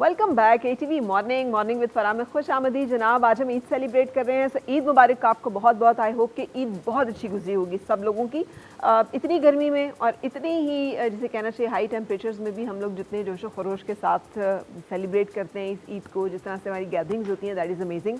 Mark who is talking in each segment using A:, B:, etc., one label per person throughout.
A: Welcome back ATV morning with Farah में खुश आमदी जनाब। आज हम ईद सेलिब्रेट कर रहे हैं, सो ईद मुबारक आपको बहुत बहुत। आई होप कि ईद बहुत अच्छी गुजरी होगी सब लोगों की। इतनी गर्मी में और इतनी ही जिसे कहना चाहिए हाई टेम्परेचर्स में भी हम लोग जितने जोशो खरोश के साथ सेलिब्रेट करते हैं इस ईद को, जिस तरह से हमारी गैदरिंग्स होती हैं, दैट इज़ अमेजिंग।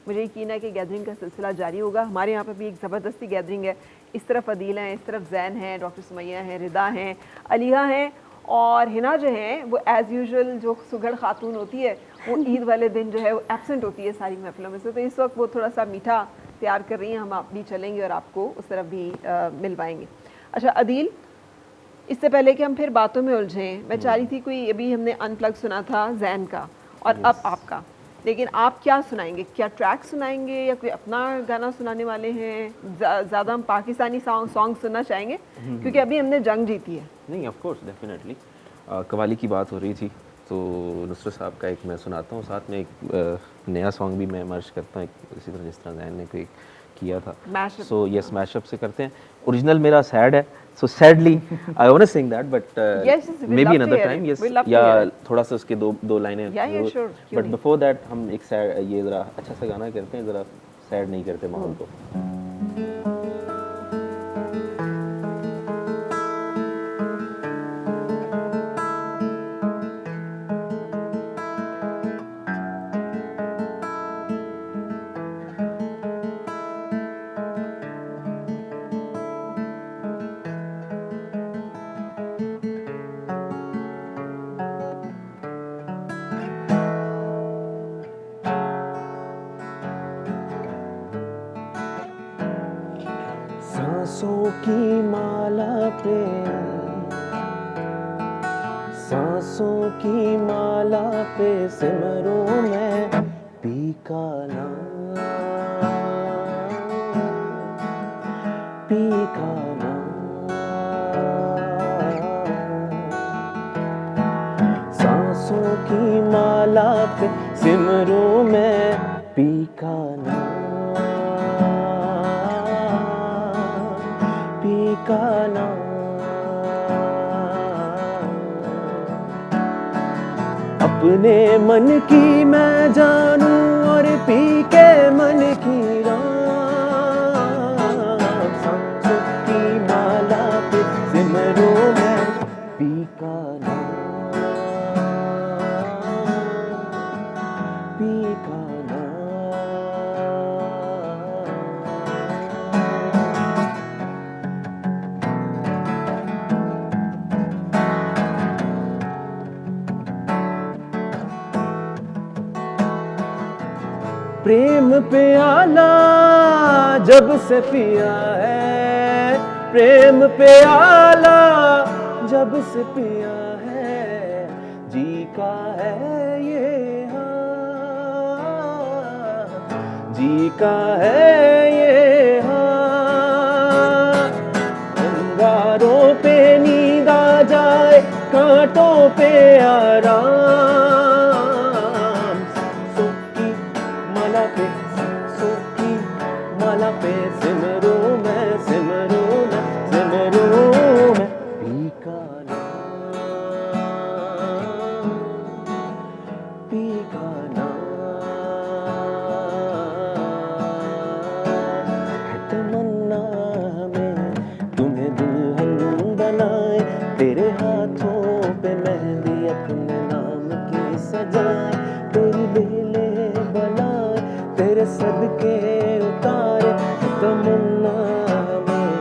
A: मुझे यकीन है कि गैदरिंग का सिलसिला जारी होगा। हमारे यहाँ पर भी एक ज़बरदस्ती गैदरिंग है। इस तरफ अदीला हैं, इस तरफ जैन हैं, डॉक्टर सुमैया हैं, रिदा हैं, अलिया हैं और हिना जो है वो एज़ यूजुअल जो सुघड़ खातून होती है वो ईद वाले दिन जो है वो एब्सेंट होती है सारी महफिलों में से। तो इस वक्त वो थोड़ा सा मीठा तैयार कर रही हैं, हम आप भी चलेंगे और आपको उस तरफ भी मिलवाएंगे। अच्छा अदील, इससे पहले कि हम फिर बातों में उलझें, मैं चाह रही थी कोई अभी हमने अनप्लग सुना था जैन का और अब आपका, लेकिन आप क्या सुनाएंगे? क्या ट्रैक सुनाएंगे या कोई अपना गाना सुनाने वाले हैं? ज़्यादा हम पाकिस्तानी सॉन्ग सुनना चाहेंगे क्योंकि अभी हमने जंग जीती है।
B: नहीं, ऑफ कोर्स डेफिनेटली। कवाली की बात हो रही थी तो नुसरत साहब का एक मैं सुनाता हूँ, साथ में एक नया सॉन्ग भी मैं मर्ज करता हूँ इसी तरह जिस तरह जैन ने कोई किया था। सो यस, मैशअप से करते हैं। ओरिजिनल मेरा सैड है, so sadly I want to sing that but maybe another time. Yes, या थोड़ा सा उसके दो लाइनें। बट बिफोर दैट हम एक सैड, ये ज़रा अच्छा सा गाना करते हैं, ज़रा सैड नहीं करते माहौल को। सांसों की माला पे, सांसों की माला पे सिमरूं मैं पी का नाम, पी का नाम। सांसों की माला पे सिमरूं मैं पी का नाम, का नाम। अपने मन की मैं जानूं और पी के मन की राम, सांसों की माला पे सिमरूं मैं पी का नाम, पी का प्रेम प्याला जब से पिया है, प्रेम प्याला जब से पिया है, जी का है ये हाँ, जी का है ये हाँ। अंगारों पे नींद आ जाए, कांटों पे आराम, माला पे सिमरूं मैं, सिमरूं मैं, सिमरूं मैं पी का नाम, पी का नाम। है तमन्ना में तुम्हें दुल्हन बनाए, तेरे हाथों पे मेहंदी अपने नाम की सजाए, तेरी बेले बनाए, तेरे सदके उतारे, तमन्ना में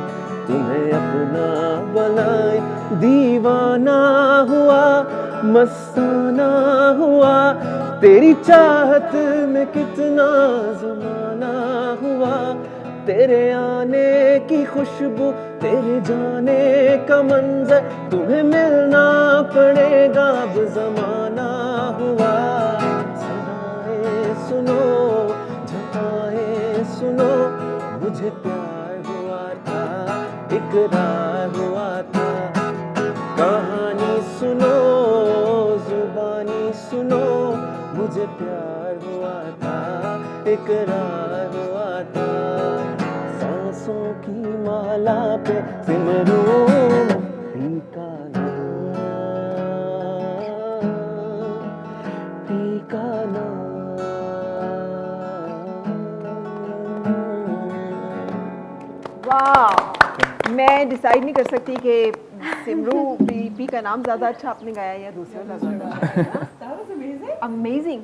B: तुम्हें अपना बनाए। दीवाना हुआ, मस्ताना हुआ, तेरी चाहत में कितना ज़माना हुआ, तेरे आने की खुशबू, तेरे जाने का मंजर, तुम्हें मिलना पड़ेगा अब ज़माना हुआ। सदाएं सुनो, झपाएं सुनो, मुझे प्यार हुआ था, इकरार हुआ था। कहानी सुनो, जुबानी सुनो, मुझे प्यार हुआ था, इकरार हुआ था। सांसों की माला पे सिमरूं पी का नाम,
A: डिसाइड नहीं कर सकती कि सिमरू पी का नाम ज़्यादा अच्छा आपने गाया या दूसरा ज़्यादा अच्छा?
C: That was amazing.
A: अमेजिंग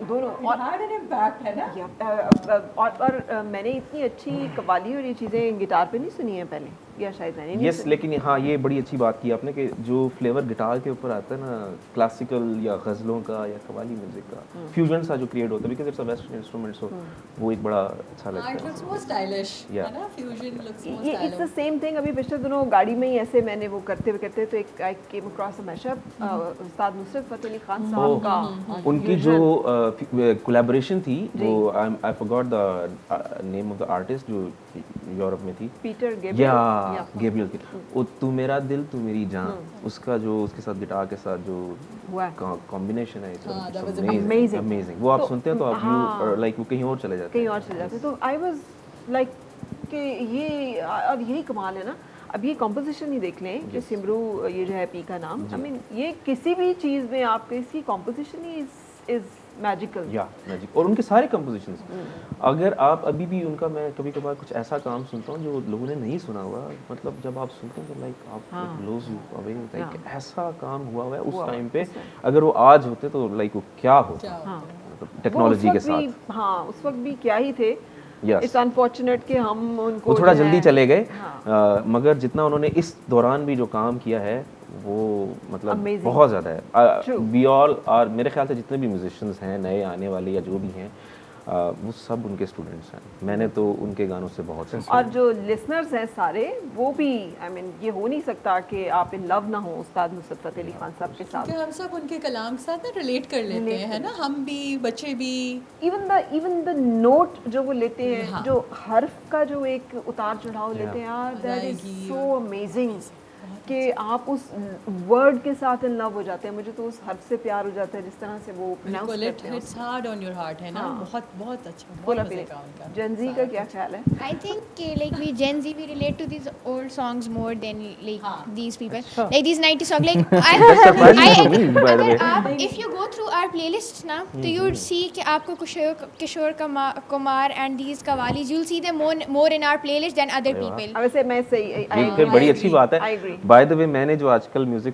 A: दोनों
C: It had an impact, है ना?
A: और मैंने इतनी अच्छी कव्वाली और ये चीज़ें गिटार पे नहीं सुनी है पहले, या शायद मैंने नहीं
B: यस
A: सुनी।
B: लेकिन हाँ ये बड़ी अच्छी बात की आपने कि जो फ्लेवर गिटार के ऊपर आता है ना क्लासिकल या गज़लों का या कव्वाली म्यूजिक का फ्यूजन सा जो क्रिएट होता है because it's a western instrument so वो एक बड़ा अच्छा लगता
C: It
B: है
C: looks more stylish,
B: Yeah.
C: है ना? Fusion looks more
A: ये it's the
C: stylish.
A: Same thing. अभी पिछले दिनों गाड़ी में ही ऐसे मैंने वो करते तो एक आई केम अक्रॉस अ मैशअप उस्ताद नुसरत फतेह अली खान साहब का और
B: उनकी
A: fusion।
B: जो कोलैबोरेशन थी वो I forgot the name of the artist जो यूरोप में थी
A: पीटर
B: या
A: गैब्रियल
B: गैब्रियल की वो तू मेरा दिल तू मेरी जान उसका जो उसके साथ गिटार के साथ जो
A: हुआ
B: कॉम्बिनेशन है
C: हाँ, that was
A: amazing.
B: अमेजिंग वो आप
A: तो,
B: सुनते हैं तो आप
A: हाँ।
B: यू लाइक वो कहीं और चले जाते
A: कहीं
B: हैं
A: और चले जाते तो आई वाज लाइक कि ये और यही कमाल है ना। अब ये कॉम्पोजिशन ही देख लें कि सिमरू ये जो है पी का नाम आई मीन ये किसी भी चीज़ में आपके इसकी कॉम्पोजिशन ही इज मैजिकल।
B: या मैजिक और उनके सारे कंपोजिशंस अगर आप अभी भी उनका मैं कभी कभार कुछ ऐसा काम सुनता हूँ जो लोगों ने नहीं सुना हुआ मतलब जब आप सुनते हैं तो लाइक आप ब्लोज यू अवे लाइक ऐसा काम हुआ हुआ है उस टाइम पे अगर वो आज होते तो लाइक वो क्या होता टेक्नोलॉजी के साथ।
A: हाँ उस वक्त भी क्या ही थे।
B: Yes.
A: इट्स अनफॉर्चुनेट कि हम उनको
B: वो थोड़ा
A: जो
B: जल्दी
A: है-
B: चले गए
A: हाँ।
B: मगर जितना उन्होंने इस दौरान भी जो काम किया है वो मतलब
A: Amazing.
B: बहुत ज़्यादा है
A: True.
B: वी ऑल आर मेरे ख्याल से जितने भी म्यूजिशियंस हैं नए आने वाले या जो भी हैं वो सब उनके स्टूडेंट्स हैं मैंने तो उनके गानों से बहुत से
A: और जो लिसनर्स हैं सारे वो भी आई मीन ये हो नहीं सकता कि आप इन लव ना हो उस्ताद नुसरत फतेह अली खान साहब के साथ।
C: क्योंकि हम सब उनके कलाम के साथ ना रिलेट कर लेते हैं, है ना? हम भी, बच्चे भी।
A: इवन द नोट जो वो लेते हैं
C: हाँ।
A: जो हर्फ का जो एक उतार चढ़ाव लेते हैं यार दैट इज
C: अदायगी
A: सो अमेजिंग कि आप उस वर्ड के साथ इन लव हो जाते हैं। मुझे तो उस हर्फ से प्यार हो जाता है जिस तरह से वो प्रोनाउंस
C: बिल्कुल,
A: करते हैं।
C: it's hard on your heart, है ना?
A: हाँ।
C: बहुत बहुत अच्छा, बहुत
A: बोला
C: मजे
A: फिर
C: का उनका।
A: जनजी का क्या ख्याल है?
D: I think like we Gen Z we relate to these old songs more than like these people like these 90 songs like
B: surprising to me, by the way.
D: अगर आप if you go through our playlists ना तो you would see कि आपको Kishore Kumar and these qawwalis you'll see them more in our playlist than other people.
A: वैसे मैं सही
B: ये फिर बड़ी अच्छी बात
A: I
B: है
A: agree.
B: बाय द वे मैंने जो आजकल म्यूजिक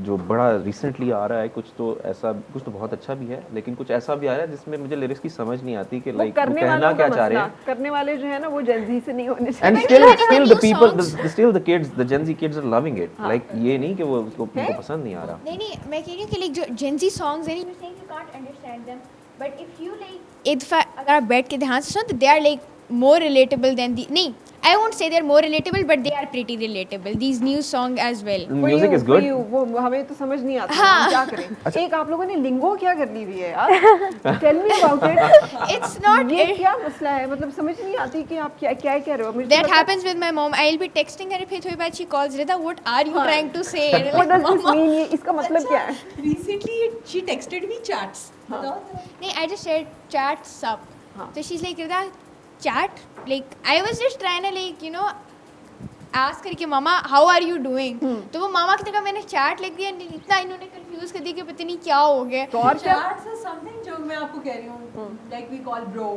B: जो बड़ा रिसेंटली आ रहा है कुछ तो बहुत अच्छा भी है लेकिन कुछ ऐसा भी आ रहा है जिसमें मुझे लिरिक्स की समझ नहीं आती कि लाइक वो कहना क्या चाह रहे हैं
A: करने वाले जो है ना वो जनजी से नहीं होने
B: एंड
A: चाहिए।
B: Still the kids the Gen Z kids are loving it like ये नहीं कि वो उनको पसंद नहीं आ रहा
D: नहीं मैं कह रही हूँ कि like जो Gen Z songs है you think you can't understand them but if you like if अगर आप बैठ के ध्यान से सुनो तो they are like more relatable than the नहीं I won't say they're more relatable but they are pretty relatable these new song as well.
B: Music is good
A: वो हमें तो समझ नहीं आता
D: हाँ।
A: हम क्या करें। एक आप लोगों ने लिंगो क्या कर ली हुई है यार tell me about it.
D: It's not
A: ये क्या मसला है मतलब समझ नहीं आती कि आप क्या क्या कह रहे हो। मुझे तो
D: That
A: पता-
D: happens with my mom. I'll be texting her फिर थोड़ी बात she calls Rita what are you trying to say?
A: What does this mean? ये इसका मतलब क्या है?
C: Recently, she texted me chats. बताओ जरा।
D: नहीं I just said chat sub.
A: हाँ.
D: So she's like Rita chat like I was just trying to like you know ask her कि मामा how are you doing? तो वो मामा की जगह मैंने chat लिख दिया इतना इन्होंने कंफ्यूज कर दिया कि पता नहीं क्या हो गया
A: तो और क्या
C: Chats is something जो मैं आपको कह रही हूँ, like we call bro.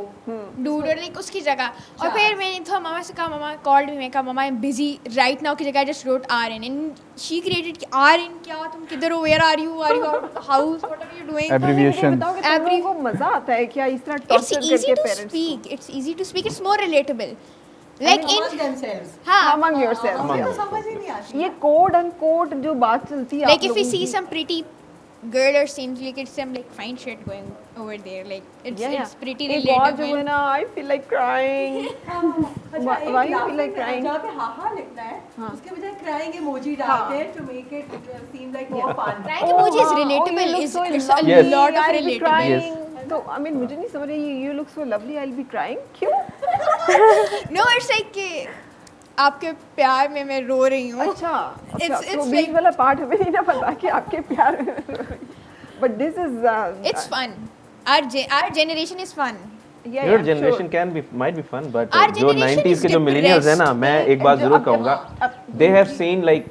D: dude और like उसकी जगह और फिर मैंने तो मामा से कहा मामा called me मैं कहा मामा I'm busy right now की जगह I just wrote RN and she created कि RN क्या तुम किधर हो where are you house what are you doing
E: Abbreviation.
A: बताओ कि तुम लोगों को मजा आता है क्या इस तरह
D: it's
A: टॉर्चर
D: easy
A: करके
D: to
A: parents
D: speak it's easy to speak it's more relatable like
C: Among
D: in
C: themselves.
D: हाँ
A: among yourselves
C: हमको तो समझ ही नहीं आती।
A: ये कोड अनकोड जो बात चलती है
D: like
A: आप
D: if we
A: लोगों
D: see
A: की-
D: some pretty girl or seems like it's some like fine shit going over there like it's pretty
A: एक और जो है
D: relatable
A: ना I feel like crying
C: अच्छा, एक
A: why you feel
C: laughing
A: like crying?
C: जहाँ पे हाहा लिखना है, उसके बजाय crying emoji डालते हैं to make it seem like more fun.
D: crying emoji is
A: हाँ,
D: relatable
A: you look
D: it's
A: so
D: it's a
B: Yes.
D: lot of
A: I'll be
D: relatable
A: crying. तो I mean मुझे नहीं समझ रही you look so lovely I'll be crying क्यों?
D: no it's like कि आपके प्यार में मैं रो रही हूँ
A: अच्छा अच्छा
D: It's-
A: तो
D: it's
A: बीच
D: like-
A: वाला पार्ट हमें नहीं ना पता कि आपके प्यार but this is
D: it's fun our generation is fun
A: yeah,
B: your
A: yeah,
B: generation
A: sure.
B: Can be might be fun but
D: Our
B: जो
D: generation
B: 90s
D: is
B: के जो मिलेनियल्स है ना
D: depressed.
B: मैं एक बात
A: जो
B: जरूर
A: अब-
B: कहूंगा
A: अब-
B: they have seen like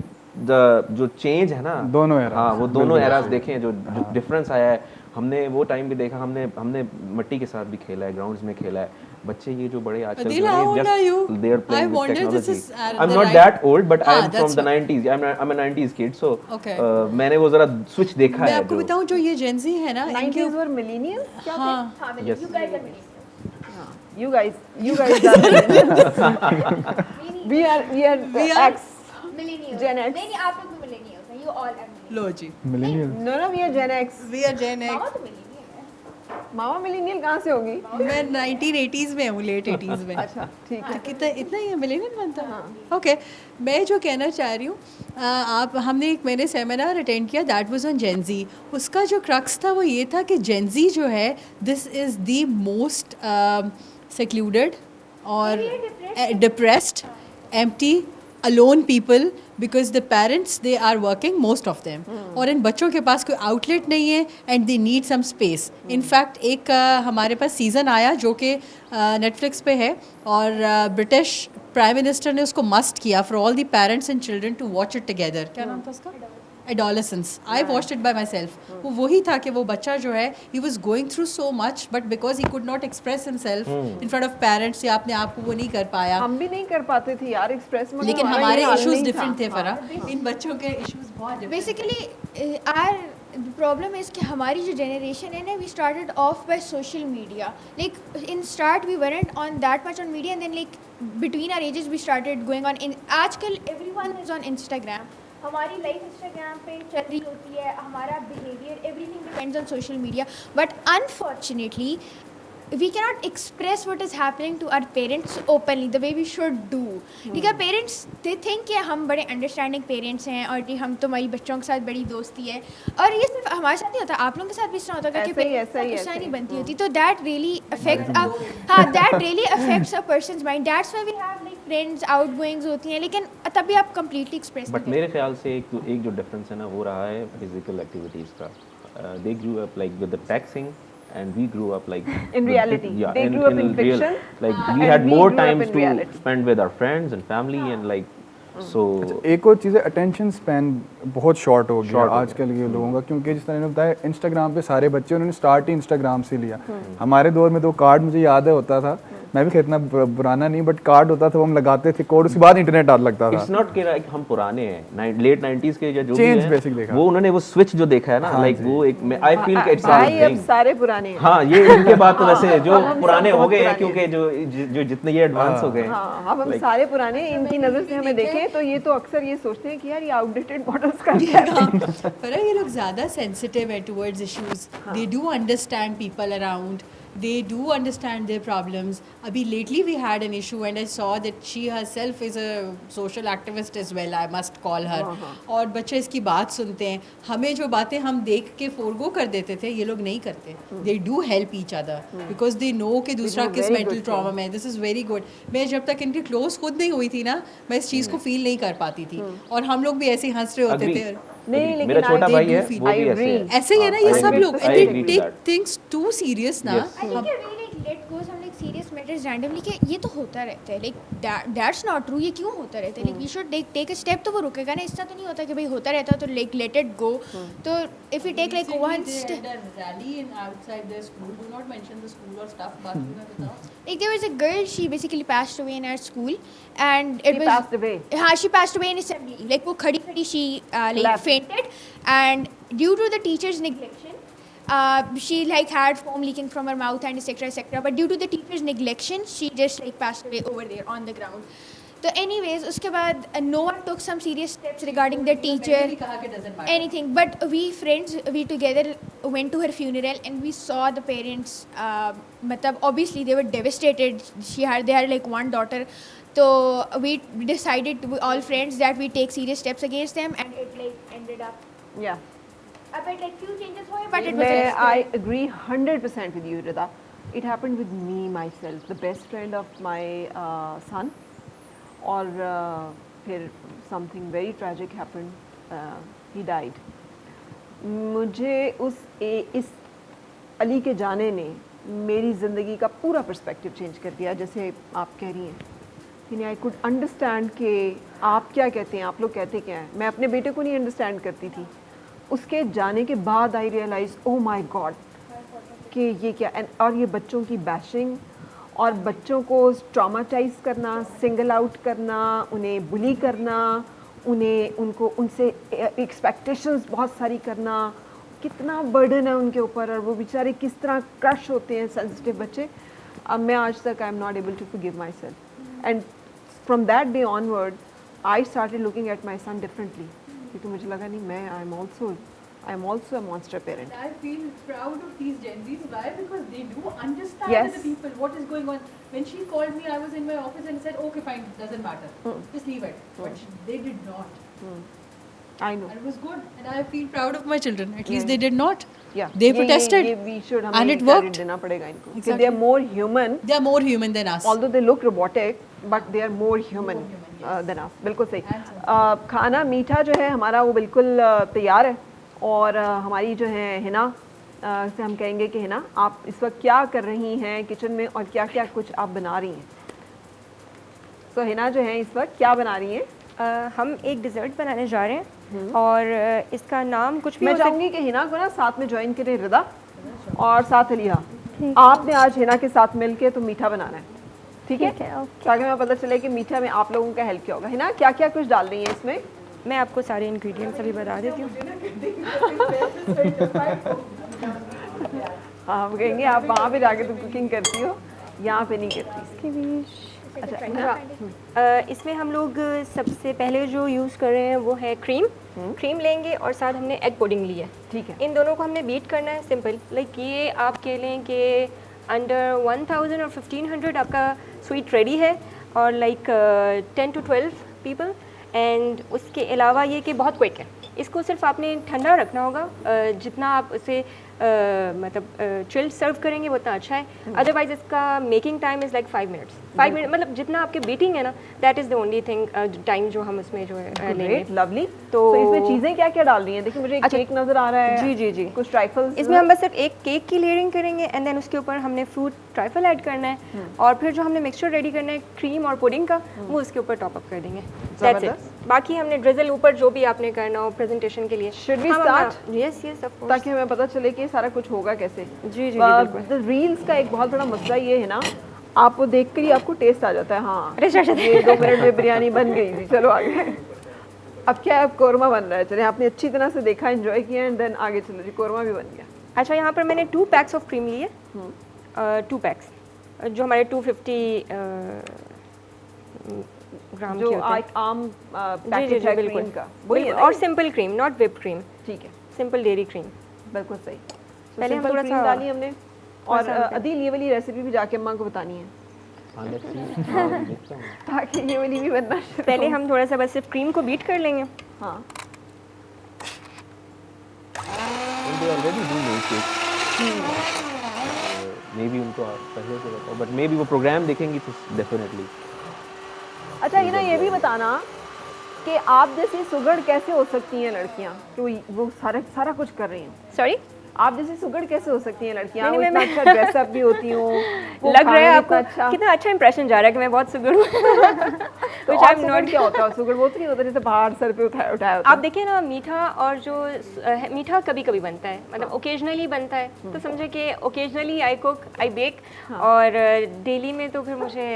B: the जो चेंज है ना
E: दोनों eras,
B: हाँ वो दोनों
E: बिल्कुल।
B: एरास देखें जो डिफरेंस आया है हमने वो टाइम भी देखा, हमने मिट्टी के साथ भी खेला है, ग्राउंड्स में खेला है। बच्चे ये जो बड़े आजकल
C: Adil, how old are you?
B: they are playing
C: I
B: with
C: wonder this
B: technology.
C: is at
B: I'm
C: the
B: not
C: right-
B: that old, but I'm
C: that's
B: from the
C: what-
B: 90s. I'm a 90s kid, so
C: Okay.
B: मैंने वो जरा switch देखा
C: मैं
B: है।
C: आपको बताऊं जो ये Gen Z है ना, इनके
A: 90s were millennials क्या थे?
C: हाँ
D: हाँ
B: Yes.
D: you guys are millennials.
A: You guys are millennials. we are
C: We are-
A: X.
D: Millennials.
A: Gen X.
D: नहीं आप लोग भी millennials हैं, you all are millennials.
C: लो जी,
E: millennial
A: No, we are Gen X.
C: we are Gen
D: मामा
C: X।
D: तो millennial है।
A: मामा मिलेनियल कहाँ से होगी?
C: मैं 1980s में हूँ, लेट 80s में।
A: अच्छा ठीक है।
C: तो कितना इतना ही मिलेनियल बनता है। ओके, मैं जो कहना चाह रही हूँ, मैंने सेमिनार अटेंड किया, दैट वाज ऑन जेन जी। उसका जो क्रक्स था वो ये था कि जेन जी जो है, this is the most secluded और depressed, empty, alone people because the parents they are working, most of them, और इन बच्चों के पास कोई आउटलेट नहीं है and they need some space. In fact एक हमारे पास सीज़न आया जो कि नेटफ्लिक्स पे है और ब्रिटिश प्राइम मिनिस्टर ने उसको मस्ट किया for all the parents and children to watch it together. क्या नाम था उसका? Adolescence. I watched it by myself. वो वही था कि वो बच्चा जो है he was going through so much but because he could not express himself in front of parents या अपने आप को वो नहीं कर पाया,
A: हम भी नहीं कर पाते थे यार एक्सप्रेस, मगर
C: लेकिन
A: हमारा
C: हमारे
A: ये हाल
C: इश्यूज
A: नहीं
C: डिफरेंट
A: था।
C: थे फरा, इन बच्चों के इश्यूज बहुत different
D: Basically, our problem is कि हमारी जो generation है ना, we started off by social media. Like in start we weren't on that much on media and then like between our ages we started going on. आजकल everyone is on Instagram. हमारी life Instagram पे चल रही होती है, हमारा behaviour everything depends on social media, but unfortunately we cannot express what is happening to our parents openly the way we should do. ठीक है, parents they think कि हम बड़े understanding parents हैं और कि हम तुम्हारी बच्चों के साथ बड़ी दोस्ती है, और ये सिर्फ हमारे साथ नहीं होता, आप लोगों के साथ भी इस तरह होता है कि
A: ऐसा ही
D: नहीं बनती होती, तो that really affects that really affects a person's mind. That's why we have like friends outgoings होती हैं, लेकिन तभी आप completely express
B: बट मेरे ख्याल से एक जो डिफरेंस है ना वो रहा है फिजिकल एक्टिविटीज़ का। They grew up like with the taxing and we grew up like
A: In reality,
B: yeah,
A: they grew up in
B: real,
A: fiction,
B: like we
A: and
B: had
A: we
B: more
A: grew up
B: times
A: in
B: to
A: reality.
B: spend with our friends and family and like so
E: एक और चीज़ है, attention span बहुत short हो गया आजकल के लोगों का, क्योंकि जिस तरह ने बताया इंस्टाग्राम पे सारे बच्चे उन्होंने स्टार्ट ही इंस्टाग्राम से लिया। हमारे दौर में तो कार्ड मुझे याद है होता था, मैं भी इतना पुराना नहीं, बट कार्ड होता था वो हम लगाते थे कोड, उसके बाद इंटरनेट आने लगता
B: इट्स
E: था।
B: नॉट कि like हम पुराने हैं, लेट 90s के जो भी
E: Change
B: हैं
E: basic देखा।
B: वो उन्होंने वो स्विच जो देखा है ना, लाइक वो एक आई फील कि इट्स
A: भाई अब सारे पुराने हैं।
B: हाँ ये इनके बाद तो वैसे जो
A: अब हम
B: पुराने
A: सब
B: हो गए
A: बहुत
B: हैं
A: पुराने
B: क्योंकि जो जितने ये एडवांस हो गए हैं।
A: हाँ, अब हम सारे पुराने हैं, इनकी नज़र से हमें देखें तो ये तो अक्सर ये सोचते हैं कि यार ये आउटडेटेड मॉडल्स का क्या है।
C: पर ये लोग ज़्यादा सेंसिटिव है towards issues, they do understand people around, they do understand their problems. Abhi lately we had an issue and I saw that she herself is a social activist as well, I must call her. और बच्चे इसकी बात सुनते हैं, हमें जो बातें हम देख के फोरगो कर देते थे ये लोग नहीं करते, they do help each other because they know कि दूसरा किस mental trauma में, this is very good. मैं जब तक इनके close खुद नहीं हुई थी ना, मैं इस चीज़ को feel नहीं कर पाती थी, और हम लोग भी ऐसे ही हंस रहे होते थे।
A: नहीं, लेकिन
B: मेरा छोटा
A: I
B: भाई
A: do
B: है
A: feel-
B: वो
A: I
B: भी ऐसे
A: agree.
B: है।
C: ऐसे ही है ना ये
B: I
C: सब
B: agree.
C: लोग,
B: I
C: and they
B: agree to
C: take
B: that.
C: things too serious ना।
B: Yes.
D: I think you really like let go some like serious matters randomly कि ये तो होता रहता है, like that's not true, ये क्यों होता रहता है, like you should take a step, तो वो रुकेगा ना, इसका तो नहीं होता कि भाई होता रहता है तो like let it go, तो if you take like one step,
C: rally in outside their school, do not mention the school or stuff, बाकी मैं बताऊँ।
D: like there was a girl, she basically passed away in our school and it
A: She
D: was
A: passed away.
D: हाँ, she passed away in assembly, like वो खड़ी खड़ी she like
A: Left.
D: fainted and due to the teacher's neglection she like had foam leaking from her mouth and etc, but due to the teacher's neglection she just like passed away over there on the ground. So anyways उसके बाद no one took some serious steps regarding the teacher, anything, but we friends, we together went to her funeral and we saw the parents, मतलब obviously they were devastated, they had like one daughter, so we decided all friends that we take serious steps against them and it like ended up
A: Yeah.
D: a bit like few changes हुए, but it was
A: मैं
D: like
A: I agree 100% with you, Rida. It happened with me myself, the best friend of my son, और फिर something very tragic happened. He died. मुझे इस अली के जाने ने मेरी ज़िंदगी का पूरा पर्सपेक्टिव चेंज कर दिया, जैसे आप कह रही हैं कि आई कुड अंडरस्टैंड कि आप क्या कहते हैं, आप लोग कहते क्या हैं। मैं अपने बेटे को नहीं अंडरस्टैंड करती थी, उसके जाने के बाद आई रियलाइज ओ माय गॉड कि ये क्या। और ये बच्चों की बैशिंग और बच्चों को ट्रॉमाटाइज करना, सिंगल आउट करना, उन्हें बुली करना, उनसे एक्सपेक्टेशंस बहुत सारी करना, कितना बर्डन है उनके ऊपर और वो बेचारे किस तरह क्रश होते हैं सेंसिटिव बच्चे। अब मैं आज तक I am not able to forgive myself and from that day onward I started looking at my son differently, क्योंकि मुझे लगा नहीं मैं I am also a monster parent.
C: I feel proud of these Gen Zs. Why? Because they do understand
A: Yes.
C: the people, what is going on. When she called me, I was in my office and said, okay, fine, doesn't matter. Just leave it. But they did not.
A: I know.
C: And it was good. And I feel proud of my children. At least they did not.
A: Yeah.
C: They protested.
A: we should
C: and it
A: credit
C: worked.
A: देना पड़ेगा इनको.
C: Exactly.
A: They are more human.
C: They are more human than us.
A: Although they look robotic, but they are more human than us. बिल्कुल सही. खाना मीठा जो है हमारा वो बिल्कुल तैयार है और हमारी जो है हिना से हम कहेंगे कि हिना आप इस वक्त क्या कर रही हैं किचन में और क्या क्या कुछ आप बना रही हैं। सो हिना जो है इस वक्त क्या बना रही हैं?
F: हम एक डिज़र्ट बनाने जा रहे हैं और इसका नाम कुछ भी
A: मैं चाहूँगी कि हिना को ना साथ में ज्वाइन करें रिदा और साथ अलिया। आपने आज हिना के साथ मिलके तो मीठा बनाना है, ठीक है? ताकि हमें पता चले कि मीठा में आप लोगों का हेल्प क्या होगा। हिना क्या क्या कुछ डाल रही है इसमें?
F: मैं आपको सारे इंग्रेडिएंट्स अभी बता देती हूँ।
A: हाँ हम कहेंगे आप वहाँ पे जाके तुम कुकिंग करती हो, यहाँ पे नहीं करती।
F: इसके बीच अच्छा इसमें हम लोग सबसे पहले जो यूज़ कर रहे हैं वो है क्रीम लेंगे और साथ हमने एग पुडिंग ली है।
A: ठीक है।
F: इन दोनों को हमने बीट करना है सिंपल। लाइक ये आप कह लें कि अंडर 1000 और 1500 आपका स्वीट रेडी है और लाइक 10 to 12 पीपल। एंड उसके अलावा ये कि बहुत क्विक है, इसको सिर्फ आपने ठंडा रखना होगा। जितना आप उसे मतलब चिल्ड सर्व करेंगे वो उतना अच्छा है। अदरवाइज इसका making time is like 5 minutes. 5 minute मतलब जितना आपके बीटिंग है ना, that is the only thing time जो हम उसमें जो है लेंगे।
A: लवली। तो इसमें चीज़ें क्या क्या डाल रही हैं? देखिए मुझे एक केक नज़र आ रहा है।
F: जी
A: कुछ ट्राइफल्स।
F: इसमें हम बस सिर्फ एक केक की लेयरिंग करेंगे एंड देन उसके ऊपर हमने फ्रूट ट्राइफल ऐड करना है और फिर जो हमने मिक्सचर रेडी करना है क्रीम और पुडिंग का वो उसके ऊपर टॉप अप कर देंगे। That's it. बाकी हमने ड्रिजल ऊपर जो भी आपने करना हो प्रेजेंटेशन के लिए।
A: Should we start?
F: Yes of course,
A: ताकि हमें पता चले कि सारा कुछ होगा कैसे।
F: जी बिल्कुल।
A: रील्स का एक बहुत बड़ा मसला ये है ना, आपको देखकर ही आपको टेस्ट आ जाता है। हाँ ये 2 मिनट में बिरयानी बन गई थी, चलो आगे। अब क्या है, अब कोरमा बन रहा है। चलिए आपने अच्छी तरह से देखा, एंजॉय किया एंड देन आगे चलो जी, कोरमा भी बन गया।
F: अच्छा यहाँ पर मैंने 2 पैक्स ऑफ क्रीम लिए। 2 पैक्स जो हमारे 250 ग्राम
A: जो
F: के होते हैं।
A: आम पैकेट है क्रीम का, वही है ना?
F: और simple cream, not whip cream.
A: ठीक है,
F: सिंपल डेयरी क्रीम।
A: बिल्कुल सही।
F: पहले हम
A: सिंपल
F: थोड़ा
A: क्रीम
F: सा
A: डाली हमने और अदील ये वाली रेसिपी भी जाके अम्मा को बतानी है ताकि ये वाली भी बनना शुरू।
F: पहले हम थोड़ा सा बस सिर्फ क्रीम को बीट कर लेंगे।
A: हाँ
B: they already do make it. Maybe उनको पहले से बताओ, but maybe वो प्रोग्राम देखेंगी तो definitely.
A: अच्छा ये ना ये भी बताना कि आप जैसी सुगड़ कैसे हो सकती हैं लड़कियाँ, कि वो सारा कुछ कर रही हैं।
F: सॉरी,
A: आप जैसी सुगड़ कैसे हो सकती हैं लड़कियाँ?
F: नहीं,
A: वो इतना अच्छा ड्रेसअप भी होती हूँ,
F: लग रहा है आपको कितना अच्छा इंप्रेशन जा रहा है कि मैं बहुत सुगड़ हूँ।
A: तो आप सुगड़ क्या होता है? सुगड़ वो तो नहीं होता जैसे बाहर सर पे उठाया होता
F: आप देखिए ना, मीठा और जो मीठा कभी कभी बनता है, मतलब ओकेजनली बनता है। तो समझे कि occasionally I cook, I bake, और डेली में तो फिर मुझे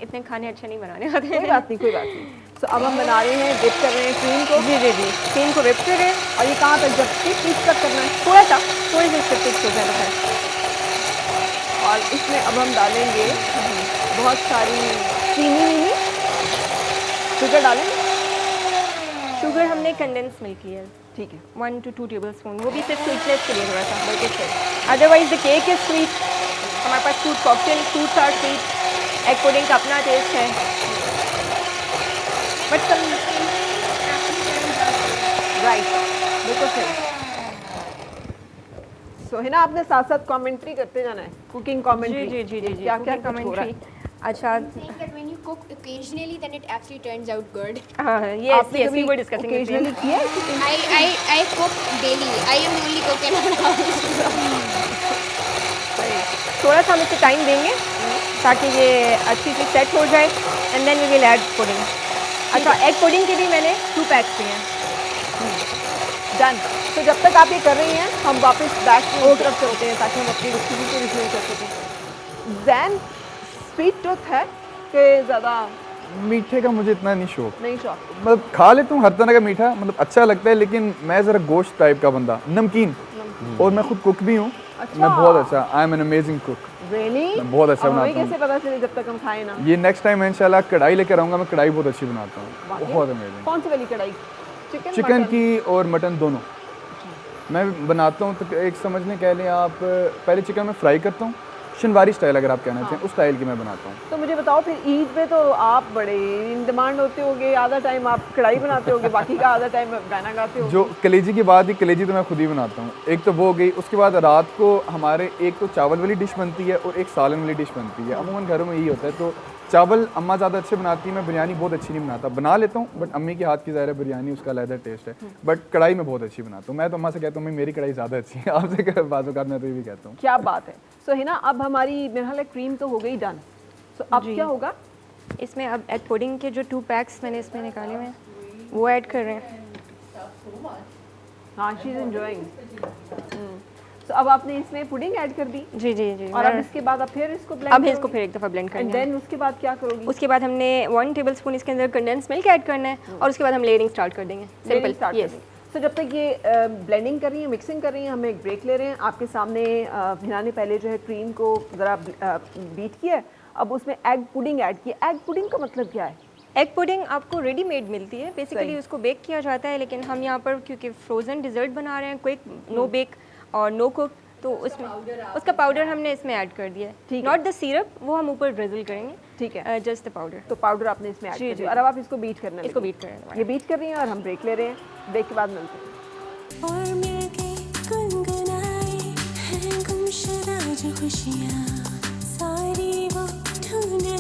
F: इतने खाने अच्छे नहीं बनाने आते।
A: कोई बात नहीं। तो अब हम बना रहे हैं, डिप कर रहे हैं क्रीम को।
F: जी क्रीम को विप कर रहे हैं।
A: और ये कहाँ तक, जब पीस तक करना है?
F: थोड़ी सी पीस हो जाना है।
A: और इसमें अब हम डालेंगे बहुत सारी चीनी शुगर डालेंगे।
F: शुगर हमने कंडेंस मिल्क लिया है।
A: ठीक है,
F: 1 to 2 टेबलस्पून, वो भी सिर्फ स्वीटनेस के लिए थोड़ा सा, बल्कि सिर्फ। Otherwise the cake is sweet. हमारे पास fruit cocktail, fruits are sweet, egg pudding का अपना टेस्ट है। बट
A: राइट, बिल्कुल सही। सो है ना, आपने साथ साथ कमेंट्री करते जाना है, कुकिंग कमेंट्री।
F: जी
A: क्या क्या कमेंट्री?
F: अच्छा,
D: saying that when you cook occasionally then it actually turns out good.
F: yes we were discussing the
A: occasionally
F: same.
A: किया है cooking?
D: I cook daily. I am the only cook in our house.
F: थोड़ा सा हम इसे time देंगे ताकि ये अच्छी से सेट हो जाए and then we will add pudding. अच्छा, एग पुडिंग के भी मैंने 2 पैक्स दिए हैं।
A: डन। तो जब तक आप ये कर रही हैं हम वापस बैक की तरफ चलते हैं ताकि हम अपनी रेसिपी को रिव्यू कर सकें। जैन स्वीट टूथ है कि ज़्यादा
E: मीठे का मुझे इतना नहीं शौक,
A: नहीं शौक?
E: मतलब खा लेता हूँ हर तरह का मीठा, मतलब अच्छा लगता है, लेकिन मैं ज़रा गोश्त टाइप का बंदा, नमकीन। और मैं खुद कुक भी हूँ। मैं बहुत अच्छा, I am an amazing cook.
A: Really?
E: मैं बहुत अच्छा
A: हमें
E: बनाता हूँ।
A: कैसे पता चले जब तक हम खाएं ना?
E: ये नेक्स्ट टाइम मैं इंशाल्लाह कढ़ाई लेकर आऊँगा, मैं कढ़ाई बहुत अच्छी बनाता हूँ, बहुत अमेजिंग।
A: कौन सी वाली कढ़ाई?
E: चिकन की और मटन दोनों मैं बनाता हूँ। तो एक समझने कह लें आप, पहले चिकन में फ्राई करता हूँ, शनवारी स्टाइल अगर आप कहना चाहें, उस स्टाइल की मैं बनाता हूँ।
A: तो मुझे बताओ फिर ईद पे तो आप बड़े इन डिमांड होते होगे, आधा टाइम आप कढ़ाई बनाते होगे, बाकी का आधा टाइम गाना गाते हो।
E: जो कलेजी की बात है, कलेजी तो मैं खुद ही बनाता हूँ। एक तो वो हो गई, उसके बाद रात को हमारे एक तो चावल वाली डिश बनती है और एक सालन वाली डिश बनती है। अमूमन घरों में यही होता है। तो चावल अम्मा ज़्यादा अच्छे बनाती है, मैं बिरयानी बहुत अच्छी नहीं बनाता, बना लेता हूँ बट अम्मी के हाथ की ज़ाहिर है बिरयानी, उसका अलग टेस्ट है। बट कढ़ाई में बहुत अच्छी बनाता हूँ। मैं तो अम्मा से कहता हूँ मेरी कढ़ाई ज़्यादा अच्छी है आपसे, बाज़ औक़ात मैं तो ये भी कहता हूँ।
A: क्या बात है। सो है ना, अब हमारी मेरा ख्याल है क्रीम तो हो गई डन। सो अब क्या होगा
F: इसमें? अब एग पुडिंग के जो 2 पैक्स मैंने इसमें निकाले हुए हैं वो ऐड कर रहे हैं।
A: हाँ, शी इज एंजॉयिंग। तो अब आपने इसमें पुडिंग ऐड कर दी।
F: जी जी जी।
A: और अब इसके बाद आप फिर इसको ब्लेंड
F: अब इसको फिर एक दफ़ा ब्लेंड
A: एंड
F: करना है।
A: देन उसके बाद क्या करोगी?
F: उसके बाद हमने 1 टेबलस्पून इसके अंदर कंडेंस मिल्क ऐड करना है और उसके बाद हम लेयरिंग स्टार्ट कर देंगे। Simple
A: start
F: yes.
A: तो जब तक ये ब्लेंडिंग कर रही हैं, मिक्सिंग कर रही हैं, हम एक ब्रेक ले रहे हैं। आपके सामने हिना ने पहले जो है क्रीम को ज़रा बीट किया है, अब उसमें एग पुडिंग ऐड की। एग पुडिंग का मतलब क्या है?
F: एग पुडिंग आपको रेडीमेड मिलती है, बेसिकली उसको बेक किया जाता है, लेकिन हम यहाँ पर क्योंकि फ्रोज़न डिज़र्ट बना रहे हैं, क्विक नो बेक और नो कुक, तो उसमें उसका पाउडर हमने इसमें ऐड कर दिया है। नॉट द सिरप, वो हम ऊपर ड्रिजल करेंगे।
A: ठीक है,
F: जस्ट द पाउडर।
A: तो पाउडर आपने इसमें ऐड कर दिया और अब आप इसको बीट करना,
F: इसको बीट करें।
A: ये बीट कर रही हैं और हम ब्रेक ले रहे हैं। ब्रेक के बाद मिलते हैं।
G: और मिलके गुनगुनाए हैं गुमशुदा जो खुशियाँ, सारी वो ढूंढ